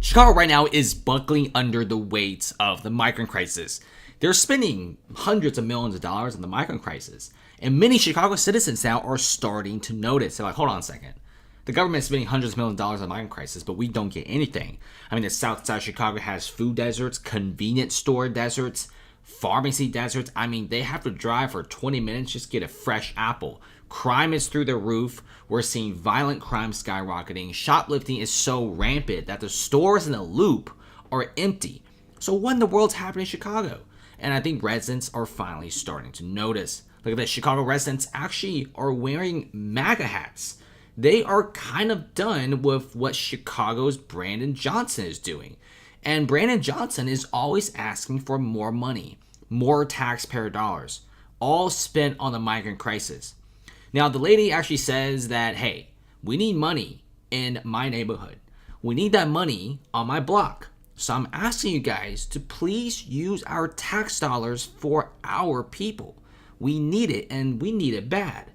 Chicago right now is buckling under the weight of the migrant crisis. They're spending hundreds of millions of dollars on the migrant crisis. And many Chicago citizens now are starting to notice. They're like, hold on a second. The government is spending hundreds of millions of dollars on the migrant crisis, but we don't get anything. I mean, the south side of Chicago has food deserts, convenience store deserts, pharmacy deserts. I mean, they have to drive for 20 minutes just to get a fresh apple. Crime is through the roof. We're seeing violent crime skyrocketing. Shoplifting is so rampant that the stores in the Loop are empty. So what in the world's happening in Chicago? And I think residents are finally starting to notice. Look at this. Chicago residents actually are wearing MAGA hats. They are kind of done with what Chicago's Brandon Johnson is doing. And Brandon Johnson is always asking for more money, more taxpayer dollars, all spent on the migrant crisis. Now, the lady actually says that, hey, we need money in my neighborhood. We need that money on my block. So I'm asking you guys to please use our tax dollars for our people. We need it, and we need it bad.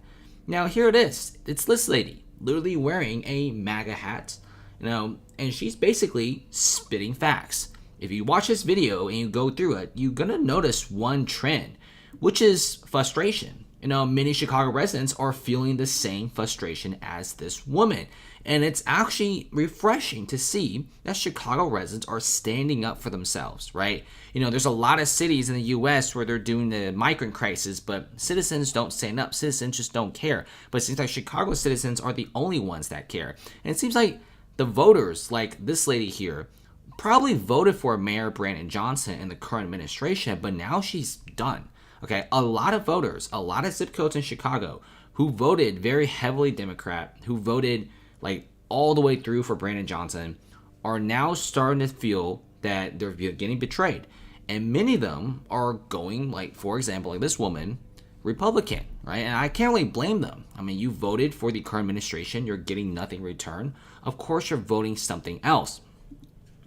Now, here it is. It's this lady literally wearing a MAGA hat, and she's basically spitting facts. If you watch this video and you go through it, you're going to notice one trend, which is frustration. Many Chicago residents are feeling the same frustration as this woman. And it's actually refreshing to see that Chicago residents are standing up for themselves, right? There's a lot of cities in the U.S. where they're doing the migrant crisis, but citizens don't stand up. Citizens just don't care. But it seems like Chicago citizens are the only ones that care. And it seems like the voters, like this lady here, probably voted for Mayor Brandon Johnson in the current administration, but now she's done. Okay, a lot of voters, a lot of zip codes in Chicago who voted very heavily Democrat, who voted like all the way through for Brandon Johnson, are now starting to feel that they're getting betrayed. And many of them are going, like, for example, like this woman, Republican, right? And I can't really blame them. I mean, you voted for the current administration, you're getting nothing in return. Of course, you're voting something else.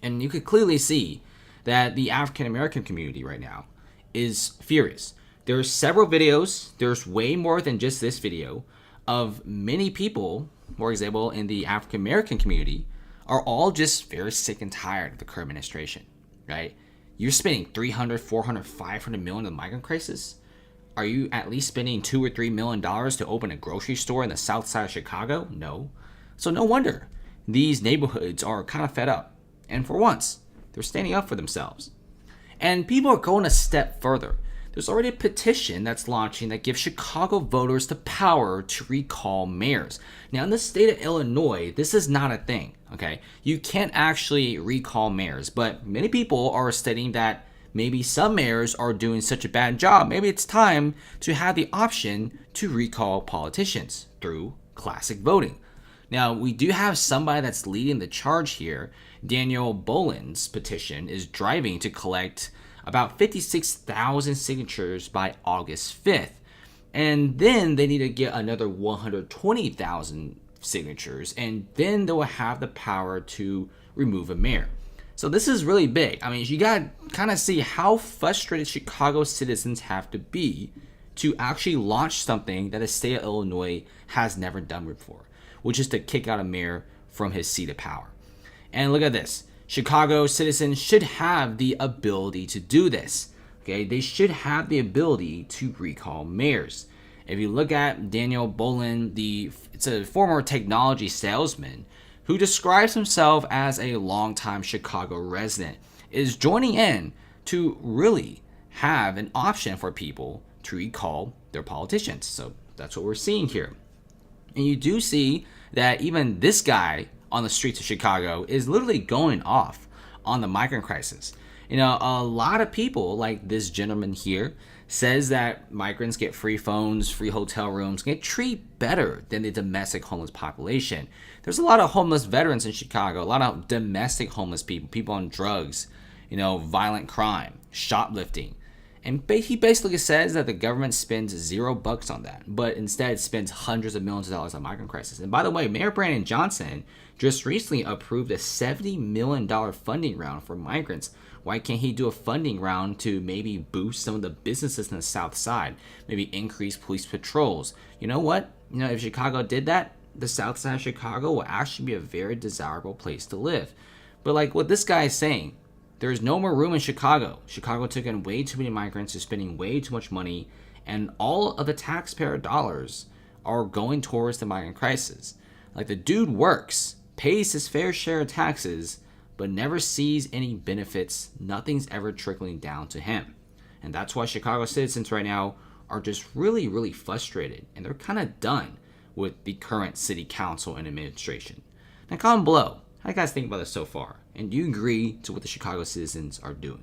And you could clearly see that the African American community right now is furious. There's several videos, there's way more than just this video, of many people, for example, in the African American community, are all just very sick and tired of the current administration, right? You're spending 300, 400, 500 million on the migrant crisis. Are you at least spending $2 or $3 million to open a grocery store in the south side of Chicago? No. So no wonder these neighborhoods are kind of fed up. And for once, they're standing up for themselves. And people are going a step further. There's already a petition that's launching that gives Chicago voters the power to recall mayors. Now, in the state of Illinois, this is not a thing, okay? You can't actually recall mayors, but many people are stating that maybe some mayors are doing such a bad job. Maybe it's time to have the option to recall politicians through classic voting. Now, we do have somebody that's leading the charge here. Daniel Boland's petition is driving to collect about 56,000 signatures by August 5th. And then they need to get another 120,000 signatures, and then they will have the power to remove a mayor. So this is really big. I mean, you got to kind of see how frustrated Chicago citizens have to be to actually launch something that the state of Illinois has never done before, which is to kick out a mayor from his seat of power. And look at this. Chicago citizens should have the ability to do this. Okay, they should have the ability to recall mayors. If you look at Daniel Boland, it's a former technology salesman who describes himself as a longtime Chicago resident, is joining in to really have an option for people to recall their politicians. So that's what we're seeing here. And you do see that even this guy on the streets of Chicago is literally going off on the migrant crisis. A lot of people, like this gentleman here, says that migrants get free phones, free hotel rooms, get treated better than the domestic homeless population. There's a lot of homeless veterans in Chicago, a lot of domestic homeless people on drugs, violent crime, shoplifting. And he basically says that the government spends $0 on that, but instead spends hundreds of millions of dollars on migrant crisis. And by the way, Mayor Brandon Johnson just recently approved a $70 million funding round for migrants. Why can't he do a funding round to maybe boost some of the businesses in the South Side? Maybe increase police patrols. You know what? If Chicago did that, the South Side of Chicago will actually be a very desirable place to live. But like what this guy is saying, there is no more room in Chicago. Chicago took in way too many migrants, is spending way too much money, and all of the taxpayer dollars are going towards the migrant crisis. Like the dude works, pays his fair share of taxes, but never sees any benefits. Nothing's ever trickling down to him. And that's why Chicago citizens right now are just really, really frustrated. And they're kind of done with the current city council and administration. Now comment below, how do you guys think about this so far? And do you agree to what the Chicago citizens are doing?